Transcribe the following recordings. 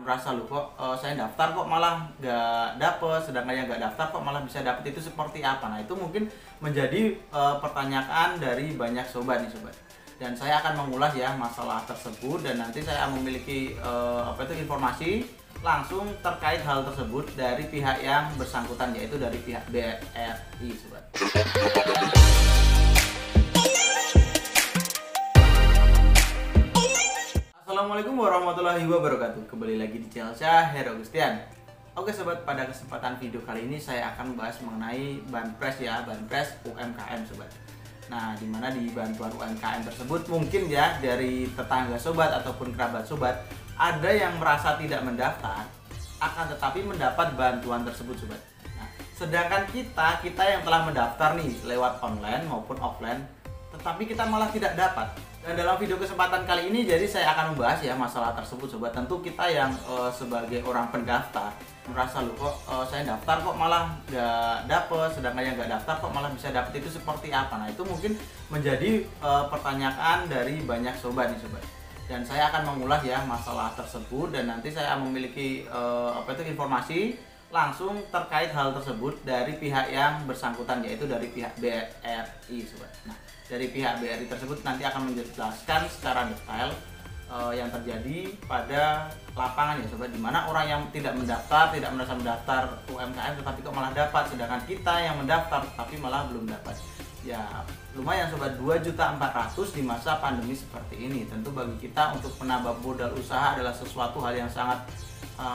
merasa loh kok saya daftar kok malah nggak dapet, sedangkan yang nggak daftar kok malah bisa dapet, itu seperti apa? Nah itu mungkin menjadi pertanyaan dari banyak sobat nih sobat. Dan saya akan mengulas ya masalah tersebut, dan nanti saya memiliki informasi langsung terkait hal tersebut dari pihak yang bersangkutan, yaitu dari pihak BRI sobat. Assalamualaikum warahmatullahi wabarakatuh. Kembali lagi di channel saya, Hero Gustian. Oke sobat, pada kesempatan video kali ini saya akan membahas mengenai Banpres ya, Banpres UMKM sobat. Nah, dimana di bantuan UMKM tersebut mungkin ya dari tetangga sobat ataupun kerabat sobat ada yang merasa tidak mendaftar, akan tetapi mendapat bantuan tersebut sobat. Nah, sedangkan kita yang telah mendaftar nih lewat online maupun offline, tetapi kita malah tidak dapat. Dan dalam video kesempatan kali ini jadi saya akan membahas ya masalah tersebut sobat. Tentu kita yang sebagai orang pendaftar merasa loh kok saya daftar kok malah nggak dapet, sedangkan yang nggak daftar kok malah bisa dapet, itu seperti apa? Nah itu mungkin menjadi pertanyaan dari banyak sobat nih sobat. Dan saya akan mengulas ya masalah tersebut, dan nanti saya memiliki informasi langsung terkait hal tersebut dari pihak yang bersangkutan, yaitu dari pihak BRI sobat. Nah dari pihak BRI tersebut nanti akan menjelaskan secara detail yang terjadi pada lapangan ya sobat, dimana orang yang tidak merasa mendaftar UMKM tetapi kok malah dapat, sedangkan kita yang mendaftar tapi malah belum dapat. Ya lumayan sobat, 2.400.000 di masa pandemi seperti ini. Tentu bagi kita untuk menambah modal usaha adalah sesuatu hal yang sangat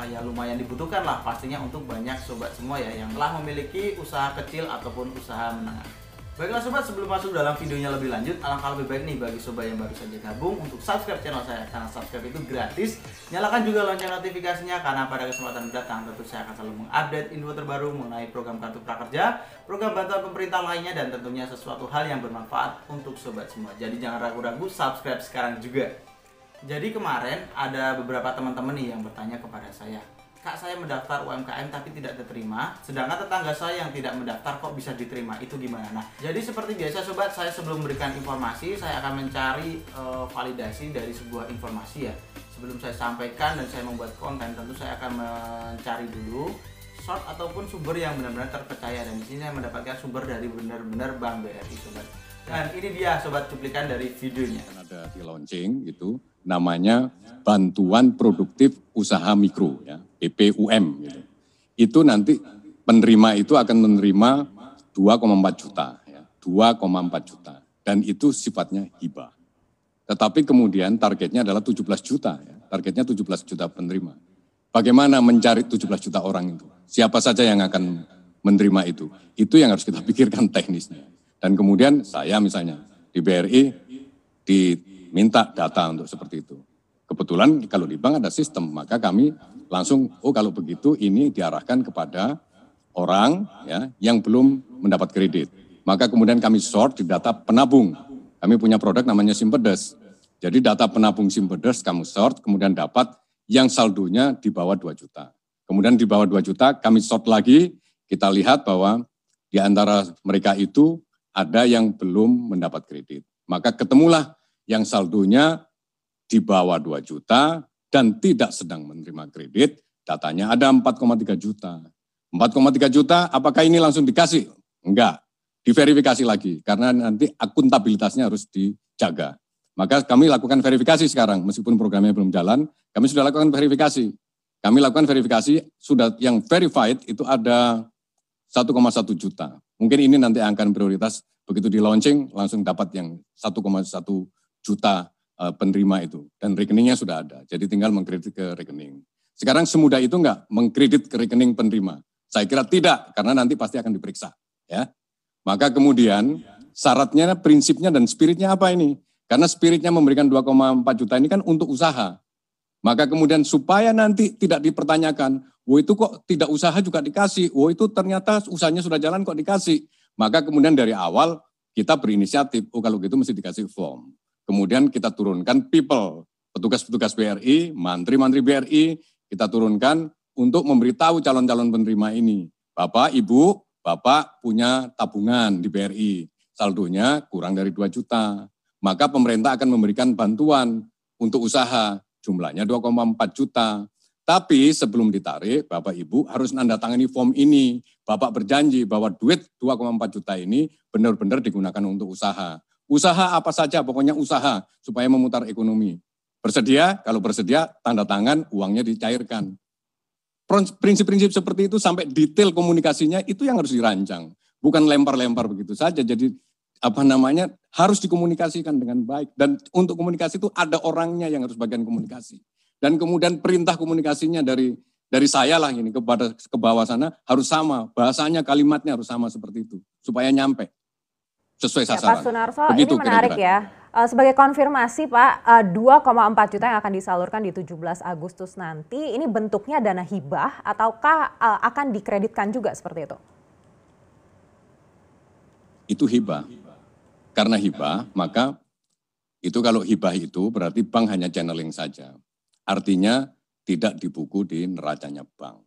ya lumayan dibutuhkan lah pastinya untuk banyak sobat semua ya yang telah memiliki usaha kecil ataupun usaha menengah. Baiklah sobat, sebelum masuk dalam videonya lebih lanjut, alangkah lebih baik nih bagi sobat yang baru saja gabung untuk subscribe channel saya, karena subscribe itu gratis. Nyalakan juga lonceng notifikasinya, karena pada kesempatan mendatang tentu saya akan selalu mengupdate info terbaru mengenai program kartu prakerja, program bantuan pemerintah lainnya, dan tentunya sesuatu hal yang bermanfaat untuk sobat semua. Jadi jangan ragu-ragu, subscribe sekarang juga. Jadi kemarin ada beberapa teman-teman nih yang bertanya kepada saya, Kak, saya mendaftar UMKM tapi tidak diterima, sedangkan tetangga saya yang tidak mendaftar kok bisa diterima, itu gimana? Nah, jadi seperti biasa sobat, saya sebelum memberikan informasi, saya akan mencari validasi dari sebuah informasi ya. Sebelum saya sampaikan dan saya membuat konten, tentu saya akan mencari dulu source ataupun sumber yang benar-benar terpercaya, dan di sini saya mendapatkan sumber dari benar-benar Bank BRI sobat. Dan ini dia sobat cuplikan dari videonya. Ada di launching itu namanya Bantuan Produktif Usaha Mikro ya, BPUM gitu. Itu nanti penerima itu akan menerima 2,4 juta ya, 2,4 juta, dan itu sifatnya hibah. Tetapi kemudian targetnya adalah 17 juta ya, targetnya 17 juta penerima. Bagaimana mencari 17 juta orang itu? Siapa saja yang akan menerima itu? Itu yang harus kita pikirkan teknisnya. Dan kemudian saya misalnya di BRI diminta data untuk seperti itu. Kebetulan kalau di bank ada sistem, maka kami langsung, oh kalau begitu ini diarahkan kepada orang ya yang belum mendapat kredit. Maka kemudian kami sort di data penabung. Kami punya produk namanya Simpedes. Jadi data penabung Simpedes kamu sort, kemudian dapat yang saldonya di bawah 2 juta. Kemudian di bawah 2 juta kami sort lagi, kita lihat bahwa di antara mereka itu ada yang belum mendapat kredit. Maka ketemulah yang saldonya di bawah 2 juta dan tidak sedang menerima kredit, datanya ada 4,3 juta. 4,3 juta, apakah ini langsung dikasih? Enggak, diverifikasi lagi, karena nanti akuntabilitasnya harus dijaga. Maka kami lakukan verifikasi sekarang, meskipun programnya belum jalan, kami sudah lakukan verifikasi. Kami lakukan verifikasi, sudah yang verified itu ada 1,1 juta. Mungkin ini nanti akan prioritas, begitu di launching langsung dapat yang 1,1 juta penerima itu. Dan rekeningnya sudah ada, jadi tinggal mengkredit ke rekening. Sekarang semudah itu enggak mengkredit ke rekening penerima? Saya kira tidak, karena nanti pasti akan diperiksa. Ya. Maka kemudian syaratnya, prinsipnya dan spiritnya apa ini? Karena spiritnya memberikan 2,4 juta ini kan untuk usaha. Maka kemudian supaya nanti tidak dipertanyakan, itu kok tidak usaha juga dikasih, itu ternyata usahanya sudah jalan kok dikasih. Maka kemudian dari awal kita berinisiatif, kalau gitu mesti dikasih form. Kemudian kita turunkan people, petugas-petugas BRI, mantri-mantri BRI, kita turunkan untuk memberitahu calon-calon penerima ini. Bapak, Ibu, Bapak punya tabungan di BRI, saldonya kurang dari 2 juta. Maka pemerintah akan memberikan bantuan untuk usaha, jumlahnya 2,4 juta. Tapi sebelum ditarik, Bapak Ibu harus nandatangani form ini. Bapak berjanji bahwa duit 2,4 juta ini benar-benar digunakan untuk usaha. Usaha apa saja, pokoknya usaha supaya memutar ekonomi. Bersedia, kalau bersedia tanda tangan uangnya dicairkan. Prinsip-prinsip seperti itu sampai detail komunikasinya itu yang harus dirancang. Bukan lempar-lempar begitu saja. Jadi harus dikomunikasikan dengan baik. Dan untuk komunikasi itu ada orangnya yang harus bagian komunikasi. Dan kemudian perintah komunikasinya dari saya lah ini ke bawah sana harus sama, bahasanya, kalimatnya harus sama seperti itu supaya nyampe sesuai sasaran. Pak Sunarso, begitu, ini menarik kira-kira. Ya. Sebagai konfirmasi Pak, 2,4 juta yang akan disalurkan di 17 Agustus nanti, ini bentuknya dana hibah ataukah akan dikreditkan juga seperti itu? Itu hibah. Karena hibah, maka itu kalau hibah itu berarti bank hanya channeling saja. Artinya tidak dibuku di neracanya bank.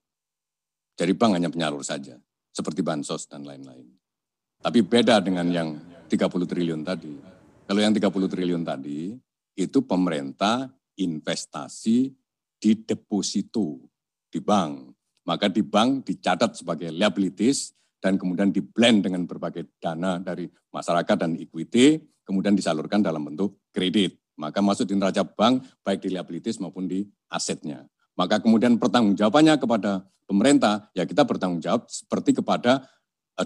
Jadi bank hanya penyalur saja, seperti bansos dan lain-lain. Tapi beda dengan yang 30 triliun tadi. Kalau yang 30 triliun tadi, itu pemerintah investasi di deposito di bank. Maka di bank dicatat sebagai liabilities dan kemudian di-blend dengan berbagai dana dari masyarakat dan equity, kemudian disalurkan dalam bentuk kredit. Maka masuk di neraca bank baik di liabilities maupun di asetnya. Maka kemudian pertanggungjawabannya kepada pemerintah, ya kita bertanggung jawab seperti kepada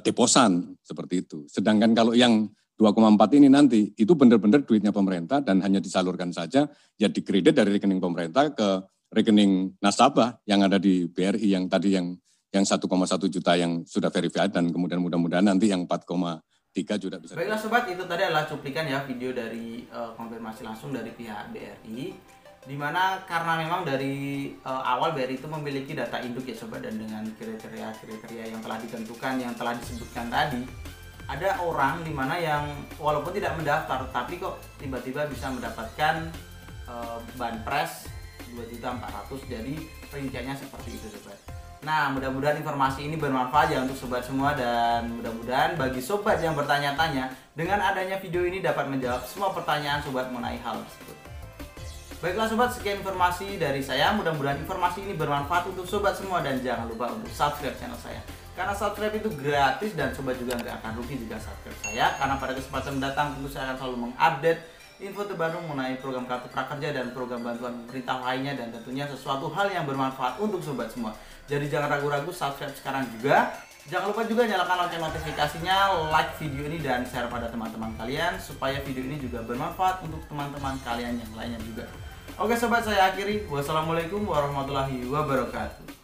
deposan, seperti itu. Sedangkan kalau yang 2,4 ini nanti, itu benar-benar duitnya pemerintah dan hanya disalurkan saja, ya dikredit dari rekening pemerintah ke rekening nasabah yang ada di BRI yang tadi yang 1,1 juta yang sudah verified dan kemudian mudah-mudahan nanti yang 4,3 juga bisa. Baiklah sobat, itu tadi adalah cuplikan ya video dari konfirmasi langsung dari pihak BRI, dimana karena memang dari awal BRI itu memiliki data induk ya sobat, dan dengan kriteria yang telah ditentukan, yang telah disebutkan tadi, ada orang dimana yang walaupun tidak mendaftar tapi kok tiba-tiba bisa mendapatkan banpres 2.400.000, jadi perinciannya seperti itu sobat. Nah, mudah-mudahan informasi ini bermanfaat ya untuk sobat semua, dan mudah-mudahan bagi sobat yang bertanya-tanya, dengan adanya video ini dapat menjawab semua pertanyaan sobat mengenai hal tersebut. Baiklah sobat, sekian informasi dari saya. Mudah-mudahan informasi ini bermanfaat untuk sobat semua, dan jangan lupa untuk subscribe channel saya. Karena subscribe itu gratis dan sobat juga nggak akan rugi jika subscribe saya. Karena pada kesempatan mendatang tentu saya akan selalu mengupdate info terbaru mengenai program Kartu Prakerja dan program bantuan pemerintah lainnya, dan tentunya sesuatu hal yang bermanfaat untuk sobat semua. Jadi jangan ragu-ragu, subscribe sekarang juga. Jangan lupa juga nyalakan lonceng notifikasinya, like video ini dan share pada teman-teman kalian supaya video ini juga bermanfaat untuk teman-teman kalian yang lainnya juga. Oke sobat, saya akhiri. Wassalamualaikum warahmatullahi wabarakatuh.